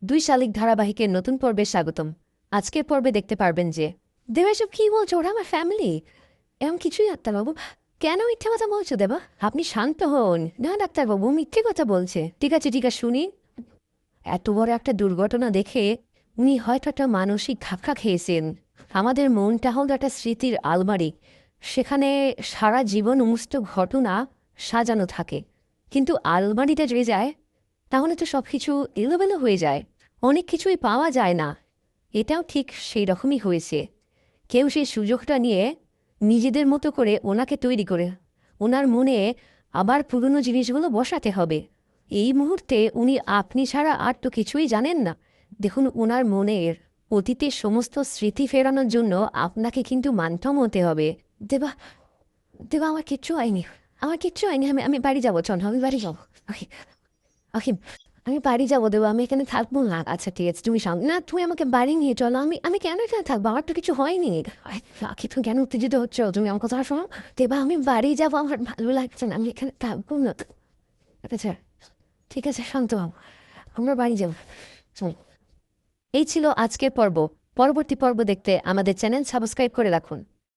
দুই শালিক ধারাবাহিকের নতুন পর্বে স্বাগতম। আজকের পর্বে দেখতে পারবেন যে দেবা, এসব কি বলছো? ওরা আমার ফ্যামিলি। এমন কিছুই ডাক্তারবাবু। কেন মিথ্যে কথা বলছো দেবা? আপনি শান্ত হন না ডাক্তারবাবু, মিথ্যে কথা বলছে। ঠিক আছে শুনি। এত বড় একটা দুর্ঘটনা দেখে উনি হয়তো একটা মানসিক ধাক্কা খেয়েছেন। আমাদের মনটা হল একটা স্মৃতির আলমারি, সেখানে সারা জীবন সমস্ত ঘটনা সাজানো থাকে। কিন্তু আলমারিটা যে যায়, তাহলে তো সব কিছু এলোমেলো হয়ে যায়, অনেক কিছুই পাওয়া যায় না। এটাও ঠিক সেই রকমই হয়েছে। কেউ সেই সুযোগটা নিয়ে নিজেদের মতো করে ওনাকে তৈরি করে ওনার মনে আবার পুরনো জিনিসগুলো বসাতে হবে। এই মুহূর্তে উনি আপনি ছাড়া আর তো কিছুই জানেন না। দেখুন, ওনার মনের অতীতের সমস্ত স্মৃতি ফেরানোর জন্য আপনাকে কিন্তু মানথম হতে হবে। দেবা, দেবা, আমার কিচ্ছু হয়নি, আমার কিচ্ছু হয়নি। আমি আমি বাড়ি যাবো, চল আমি বাড়ি যাবো। ওকে, ওকে, আমি বাড়ি যাবো দেবো, আমি এখানে থাকবো না। আচ্ছা ঠিক আছে, তুমি সামনে না, তুমি আমাকে বাড়ি নিয়ে চলো। আমি আমি কেন এখানে থাকবো? আমার তো কিছু হয়নি। আখি, তুমি কেন উত্তেজিত হচ্ছ? তুমি আমার কথা শোনো। দেবা, আমি বাড়ি যাবো, আমার ভালো লাগছে না, আমি এখানে থাকবো না। আচ্ছা ঠিক আছে, শান্ত হও, আমরা বাড়ি যাবো। শোনো, এই ছিল আজকের পর্ব। পরবর্তী পর্ব দেখতে আমাদের চ্যানেল সাবস্ক্রাইব করে রাখুন।